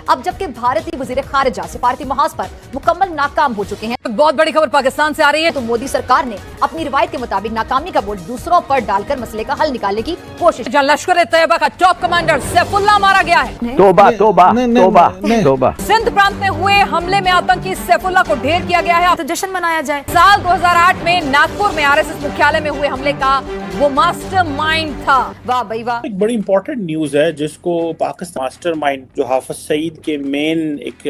अब जबकि भारतीय वजीर खारिजा सिफारती महाज पर मुकम्मल नाकाम हो चुके हैं। बहुत बड़ी खबर पाकिस्तान से आ रही है। तो मोदी सरकार ने अपनी रिवायत के मुताबिक नाकामी का बोझ दूसरों पर डालकर मसले का हल निकालने की कोशिश। जहां लश्कर तैयबा का टॉप कमांडर सैफुल्लाह मारा गया है। तौबा तौबा तौबा तौबा। सिंध प्रांत में हुए हमले में आतंकी सैफुल्लाह को ढेर किया गया है। तो जश्न मनाया जाए। साल 2008 में नागपुर में आरएसएस मुख्यालय में हुए हमले का वो मास्टरमाइंड था। वाह भाई वाह। एक बड़ी इंपॉर्टेंट न्यूज है जिसको पाकिस्तान मास्टरमाइंड जो हाफिज सईद के मेन एक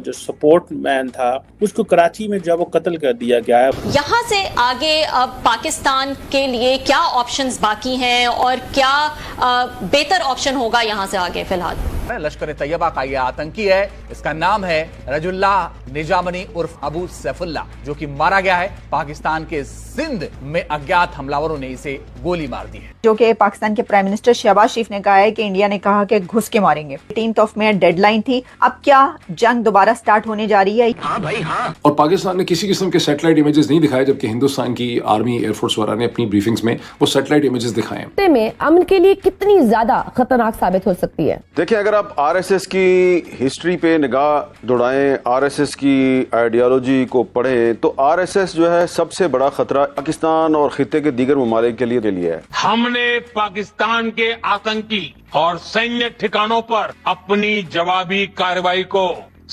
जो सपोर्ट मैन था उसको कराची में जब वो कत्ल कर दिया गया है। यहाँ से आगे अब पाकिस्तान के लिए क्या ऑप्शंस बाकी हैं और क्या बेहतर ऑप्शन होगा यहाँ से आगे फिलहाल? लश्कर तैयबा का यह आतंकी है, इसका नाम है रजुल्लाह निजामनी उर्फ अबू सैफुल्लाह, जो कि मारा गया है। पाकिस्तान के सिंध में अज्ञात हमलावरों ने इसे गोली मार दी है। जो कि पाकिस्तान के प्राइम मिनिस्टर शहबाज शरीफ ने कहा है कि इंडिया ने कहा कि घुस के मारेंगे। 18 मई डेडलाइन थी। अब क्या जंग दोबारा स्टार्ट होने जा रही है? हाँ भाई हाँ। और पाकिस्तान ने किसी किस्म के सैटेलाइट इमेजेस नहीं दिखाए, जबकि हिंदुस्तान की आर्मी एयरफोर्स वाला ने अपनी ब्रीफिंग्स में वो सैटेलाइट इमेजेस दिखाए। में अमन के लिए कितनी ज्यादा खतरनाक साबित हो सकती है? देखिए, अगर आप आरएसएस की हिस्ट्री पे निगाह दौड़ाएं, आरएसएस की आइडियोलॉजी को पढ़ें, तो आरएसएस जो है सबसे बड़ा खतरा पाकिस्तान और खित्ते के दीगर ममालिक के लिए है। हमने पाकिस्तान के आतंकी और सैन्य ठिकानों पर अपनी जवाबी कार्रवाई को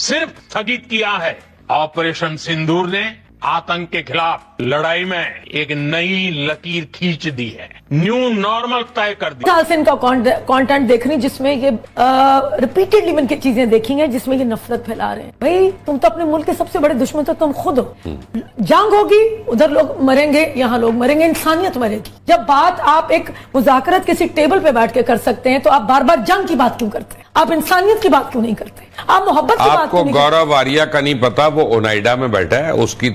सिर्फ स्थगित किया है। ऑपरेशन सिंदूर ने आतंक के खिलाफ लड़ाई में एक नई लकीर खींच दी है, न्यू नॉर्मल तय कर दी। साल से इनका कंटेंट देख रही, जिसमें ये रिपीटेडली मन की चीजें देखी हैं, जिसमें ये नफरत फैला रहे हैं। भाई तुम तो अपने मुल्क के सबसे बड़े दुश्मन तो तुम खुद हो। जंग होगी, उधर लोग मरेंगे, यहाँ लोग मरेंगे, इंसानियत मरेगी। जब बात आप एक मुज़ाकरत किसी टेबल पे बैठ के कर सकते हैं, तो आप बार बार जंग की बात क्यों करते हैं? आप इंसानियत की बात क्यों नहीं करते? आप मोहब्बत की बात आपको गौरव आर्या का नहीं पता, वो ओनाइडा में बैठा है। उसकी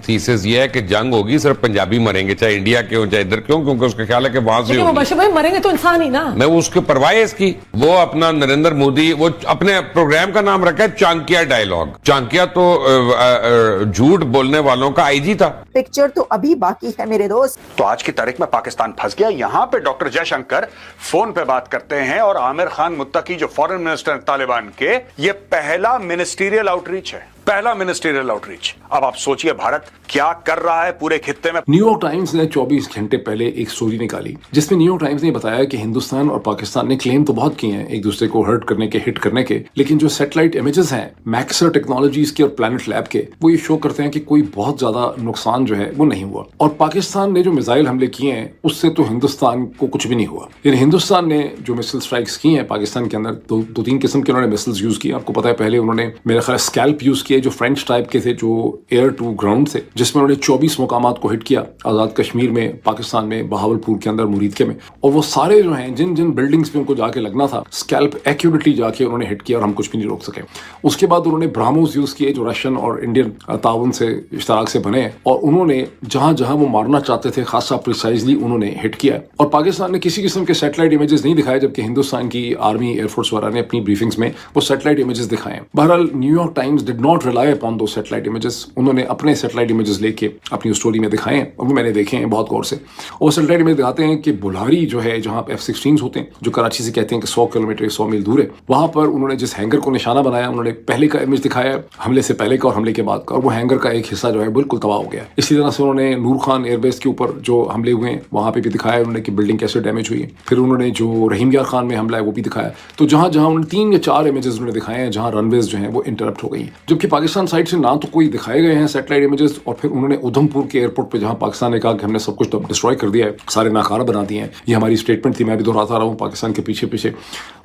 थीसिस ये है कि जंग होगी, सिर्फ पंजाबी मरेंगे, चाहे इंडिया के हो चाहे इधर क्यों, क्योंकि उसका ख्याल है कि वहां से भाई मरेंगे तो इंसान ही ना। मैं उसके परवाह है इसकी। वो अपना नरेंद्र मोदी, वो अपने प्रोग्राम का नाम रखा है चाणक्य डायलॉग। चाणक्य तो झूठ बोलने वालों का आईजी था। पिक्चर तो अभी बाकी है मेरे दोस्त। तो आज की तारीख में पाकिस्तान फंस गया। यहाँ पे डॉक्टर जयशंकर फोन पे बात करते हैं और आमिर खान मुत्तकी जो फॉरेन मिनिस्टर तालिबान के, ये पहला मिनिस्टीरियल आउटरीच है, पहला मिनिस्टीरियल आउटरीच। अब आप सोचिए भारत क्या कर रहा है पूरे खित्ते में। न्यूयॉर्क टाइम्स ने 24 घंटे पहले एक स्टोरी निकाली, जिसमें न्यूयॉर्क टाइम्स ने बताया कि हिंदुस्तान और पाकिस्तान ने क्लेम तो बहुत किए हैं एक दूसरे को हर्ट करने के, हिट करने के, लेकिन जो सैटेलाइट इमेजेस हैं मैक्सर टेक्नोलॉजीज के और प्लैनेट लैब के, वो ये शो करते हैं कि कोई बहुत ज्यादा नुकसान जो है वो नहीं हुआ। और पाकिस्तान ने जो मिसाइल हमले किए हैं उससे तो हिंदुस्तान को कुछ भी नहीं हुआ। यानी हिंदुस्तान ने जो मिसाइल स्ट्राइक्स की हैं पाकिस्तान के अंदर, दो तीन किस्म के उन्होंने मिसाइल्स यूज किए। आपको पता है पहले उन्होंने मेरा ख्याल स्कैल्प यूज किए जो फ्रेंच टाइप के थे, जो एयर टू ग्राउंड थे, जिसमें उन्होंने 24 मुकामात को हिट किया आजाद कश्मीर में, पाकिस्तान में, बहावलपुर के अंदर, मुरीदके में। और वो सारे जो हैं जिन जिन बिल्डिंग्स पे उनको जाके लगना था, स्कैल्प एक्यूरेटली जाके उन्होंने हिट किया और हम कुछ भी नहीं रोक सके। उसके बाद उन्होंने ब्राह्मोस यूज किए जो रशियन और इंडियन ताउन से इश्तराक से बने, और उन्होंने जहां जहां वो मारना चाहते थे खासा प्रिसाइजली उन्होंने हिट किया। और पाकिस्तान ने किसी किस्म के सैटेलाइट इमेजेस नहीं दिखाए, जबकि हिंदुस्तान की आर्मी एयरफोर्स वाला ने अपनी ब्रीफिंग्स में वो सैटेलाइट इमेजेस दिखाए। बहरहाल New York times did not rely upon दो सैटेलाइट इमेजेस। उन्होंने अपने सैटेलाइट इमेजेस लेके अपनी स्टोरी में दिखाए हैं और वो मैंने देखे हैं बहुत गौर से। और सैटेलाइट इमेज दिखाते हैं कि बुल्हारी जो है, जहां F-16 होते हैं, जो कराची से कहते हैं कि 100 किलोमीटर 100 मील दूर है, वहां पर उन्होंने जिस हैंगर को निशाना बनाया, उन्होंने पहले का इमेज दिखाया हमले से पहले का और हमले के बाद का, और वो हैंगर का एक हिस्सा जो है बिल्कुल तबाह हो गया। इसी तरह से उन्होंने नूर खान एयरबेस के ऊपर जो हमले हुए हैं वहां पे भी दिखाया उन्होंने कि बिल्डिंग कैसे डैमेज हुई है। फिर उन्होंने जो रहीम यार खान में हमला है वो भी दिखाया। तो जहां जहां उन्होंने 3 या 4 इमेजेस उन्होंने दिखाए हैं जहां रनवेज जो है वो इंटरप्ट हो गई है, जबकि पाकिस्तान साइड से ना तो कोई दिखाए गए हैं सैटेलाइट इमेजेस। और फिर उन्होंने उधमपुर के एयरपोर्ट पे, जहां पाकिस्तान ने कहा कि हमने सब कुछ तो डिस्ट्रॉय कर दिया है, सारे नाकारा बना दिए हैं, ये हमारी स्टेटमेंट थी, मैं भी दोहराता रहा हूँ पाकिस्तान के पीछे पीछे,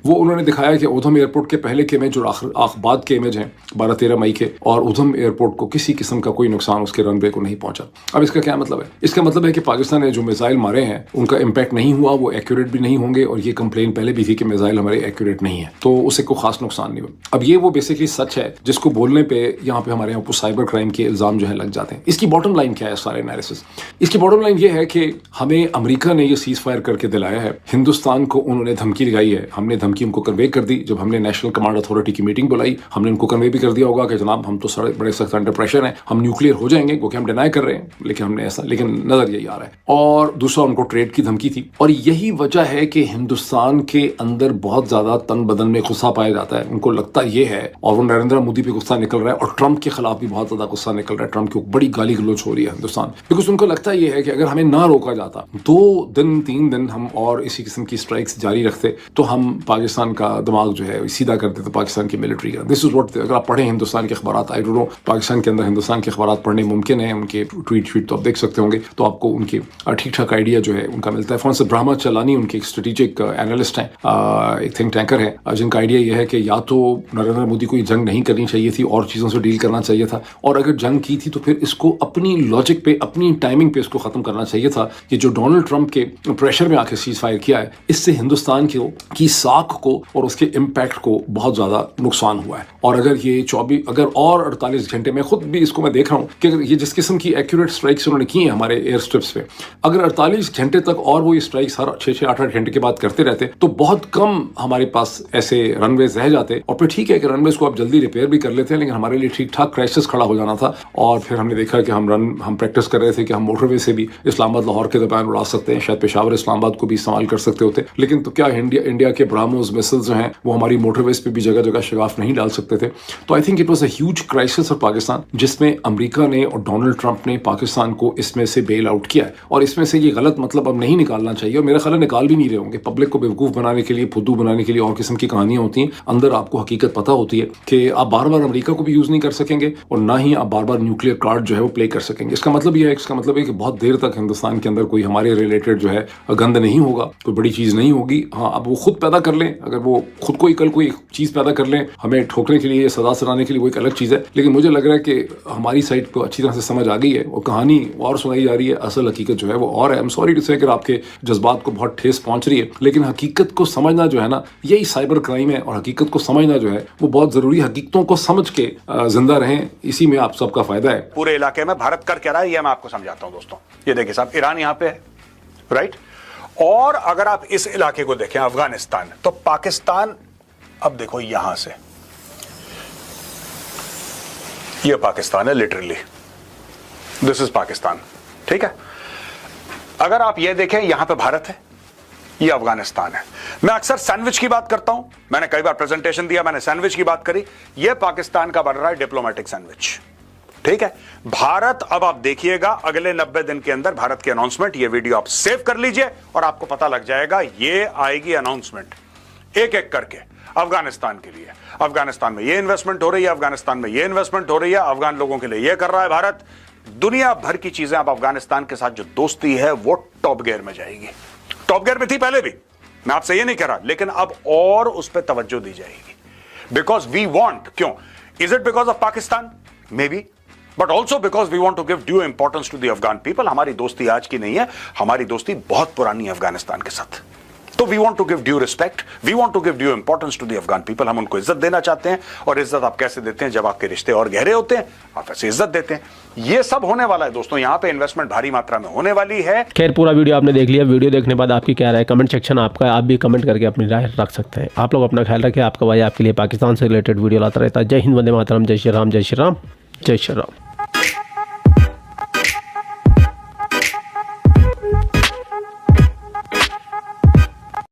वो उन्होंने दिखाया कि उधम एयरपोर्ट के पहले के इमेज और बाद के इमेज हैं 12-13 मई के, और उधम एयरपोर्ट को किसी किस्म का कोई नुकसान उसके रनवे को नहीं पहुंचा। अब इसका क्या मतलब है? इसका मतलब है कि पाकिस्तान ने जो मिसाइल मारे हैं उनका इम्पैक्ट नहीं हुआ, वो एक्यूरेट भी नहीं होंगे, और ये कंप्लेन पहले भी थी कि मिसाइल हमारे एक्यूरेट नहीं है, तो उससे कोई खास नुकसान नहीं हुआ। अब ये वो बेसिकली सच है जिसको बोलने पे यहाँ पे हमारे यहाँ साइबर क्राइम के इल्ज़ाम जो है लग जाते हैं। इसकी बॉटम लाइन क्या है सारे एनालिसिस? इसकी बॉटम लाइन ये है कि हमें अमेरिका ने ये सीज फायर करके दिलाया है, हिंदुस्तान को उन्होंने धमकी लगाई है, हमने धमकी उनको कन्वे कर दी। जब हमने नेशनल कमांड अथॉरिटी की मीटिंग बुलाई, हमने उनको कन्वे भी कर दिया होगा कि जनाब हम तो बड़े सख्त अंडर प्रेशर हैं, हम न्यूक्लियर हो जाएंगे, क्योंकि हम डिनाई कर रहे हैं, लेकिन नजर यही आ रहा है। और दूसरा उनको ट्रेड की धमकी थी। और यही वजह है कि हिंदुस्तान के अंदर बहुत ज्यादा तन बदन में गुस्सा पाया जाता है। उनको लगता ये है, और वो नरेंद्र मोदी पे गुस्सा निकल रहा है और ट्रंप के खिलाफ भी बहुत ज्यादा गुस्सा निकल रहा है। ट्रंप की बड़ी गाली गलौज हो रही है हिंदुस्तान, बिकॉज उनको लगता ये है कि अगर हमें ना रोका जाता, 2 दिन 3 दिन हम और इसी किस्म की स्ट्राइक्स जारी रखते, तो हम पाकिस्तान का दिमाग जो है सीधा कर देते पाकिस्तान की मिलिट्री का। दिस इज व्हाट, अगर आप पढ़ें हिंदुस्तान के अखबार, आई डोंट नो पाकिस्तान के अंदर हिंदुस्तान के अखबार पढ़ने मुमकिन है, उनके ट्वीट तो आप देख सकते होंगे, तो आपको उनके ठीक ठाक आइडिया जो है उनका मिलता है। फॉर ब्रह्मा चलानी उनके एक स्ट्रेटेजिक एनालिस्ट हैं, एक थिंक टैंकर है, जिनका आइडिया यह है कि या तो नरेंद्र मोदी को ये जंग नहीं करनी चाहिए थी और चीज़ों से डील करना चाहिए था, और अगर जंग की थी तो फिर इसको अपनी लॉजिक पे, अपनी टाइमिंग पे इसको खत्म करना चाहिए था। कि जो डोनाल्ड ट्रंप के प्रेशर में आके सीज फायर किया है, इससे हिंदुस्तान की साख को और उसके इम्पैक्ट को बहुत ज्यादा नुकसान हुआ है। और अगर ये 48 घंटे में खुद भी इसको मैं देख रहा हूँ कि अगर ये जिस किस्म की एक्यूरेट स्ट्राइक्स उन्होंने की है हमारे एयर स्ट्रिप्स पे, अगर 48 घंटे तक और वो ये स्ट्राइक्स हर 6-6, 8-8 घंटे के बाद करते रहते तो बहुत कम हमारे पास ऐसे रनवेज रह जाते। और फिर ठीक है कि रनवेज को आप जल्दी रिपेयर भी कर लेते हैं, लेकिन हमारे लिए ठीक ठाक क्राइसिस खड़ा हो जाना था। और फिर हमने देखा कि हम प्रैक्टिस कर रहे थे कि हम मोटरवे से भी इस्लामाबाद लाहौर के दरमियान उड़ा सकते हैं, शायद पेशावर इस्लामाबाद को भी इस्तेमाल कर सकते होते, लेकिन तो क्या इंडिया के ब्राह्मोस मिसाइल्स जो हैं वो हमारी मोटरवेज पे भी जगह जगह शगाफ नहीं डाल सकते थे। तो I think it was a huge crisis for Pakistan, जिसमें अमेरिका ने और डोनाल्ड ट्रंप ने पाकिस्तान को इसमें से बेल आउट किया है। और इसमें से ये गलत मतलब अब नहीं निकालना चाहिए, और मेरा ख्याल है निकाल भी नहीं रहे होंगे। पब्लिक को बेवकूफ़ बनाने के लिए, फुद्दू बनाने के लिए और किस्म की कहानियां होती हैं, अंदर आपको हकीकत पता होती है कि आप बार बार अमेरिका को भी यूज़ नहीं कर सकेंगे और ना ही आप बार बार न्यूक्लियर कार्ड जो है वो प्ले कर सकेंगे। इसका मतलब ये है कि बहुत देर तक हिंदुस्तान के अंदर कोई हमारे रिलेटेड जो है गंद नहीं होगा, कोई बड़ी चीज़ नहीं होगी। हाँ, अब वो खुद पैदा कर लें, अगर वो खुद को ही कल कोई चीज़ पैदा कर लें हमें ठोकने के लिए, सजा सुनाने के लिए, वो एक अलग चीज़ है। लेकिन मुझे लग रहा है कि हमारी साइड को अच्छी तरह से समझ आ गई है और कहानी और सुनाई जा रही है, असल हकीकत जो है वो और है। आई एम सॉरी टू से कि आपके जज्बात को बहुत ठेस पहुंच रही है, लेकिन हकीकत को समझना जो है ना, यही साइबर क्राइम है। और हकीकत को समझना जो है वो बहुत जरूरी है। हकीकतों को समझ के जिंदा रहें, इसी में आप सबका फायदा है। पूरे इलाके में भारत कर क्या रहा है ये मैं आपको समझाता हूं दोस्तों। ये देखिए साहब, ईरान यहां पे है, राइट। और अगर आप इस इलाके को देखें अफगानिस्तान, तो पाकिस्तान, अब देखो यहां से ये पाकिस्तान है, लिटरली दिस इज पाकिस्तान, ठीक है। अगर आप ये देखें यहां पे भारत है, ये अफगानिस्तान है। मैं अक्सर सैंडविच की बात करता हूं, मैंने कई बार प्रेजेंटेशन दिया, मैंने सैंडविच की बात करी। ये पाकिस्तान का बन रहा है डिप्लोमेटिक सैंडविच, ठीक है। भारत, अब आप देखिएगा अगले 90 दिन के अंदर भारत की अनाउंसमेंट, ये वीडियो आप सेव कर लीजिए और आपको पता लग जाएगा, ये आएगी अनाउंसमेंट एक एक करके अफगानिस्तान के लिए। अफगानिस्तान में ये इन्वेस्टमेंट हो रही है, अफगानिस्तान में ये इन्वेस्टमेंट हो रही है, अफगान लोगों के लिए ये कर रहा है भारत। दुनिया भर की चीजें अब अफगानिस्तान के साथ जो दोस्ती है वो टॉप गियर में जाएगी। टॉप गियर में थी पहले भी, मैं आपसे ये नहीं कह रहा, लेकिन अब और उस पर तवज्जो दी जाएगी। बिकॉज वी वॉन्ट, क्यों? Is it because of Pakistan? May be, but also because we want to give due importance to the Afghan people. हमारी दोस्ती आज की नहीं है, हमारी दोस्ती बहुत पुरानी है अफगानिस्तान के साथ। तो we want to give due respect, we want to give due importance to the Afghan people. हम उनको इज्जत देना चाहते हैं, और इज्जत आप कैसे देते हैं? जब आपके रिश्ते और गहरे होते हैं, आप ऐसे इज्जत देते हैं। ये सब होने वाला है दोस्तों, यहाँ पे इन्वेस्टमेंट भारी मात्रा में होने वाली है। खैर, पूरा वीडियो आपने देख लिया। वीडियो देखने के बाद आपकी क्या राय? कमेंट सेक्शन आपका, आप भी कमेंट करके अपनी राय रख सकते हैं। आप लोग अपना ख्याल रखें। आपका भाई आपके लिए पाकिस्तान से रिलेटेड वीडियो लाता रहता है। जय हिंद, वंदे मातरम, जय श्री राम, जय श्री राम, जय श्री राम।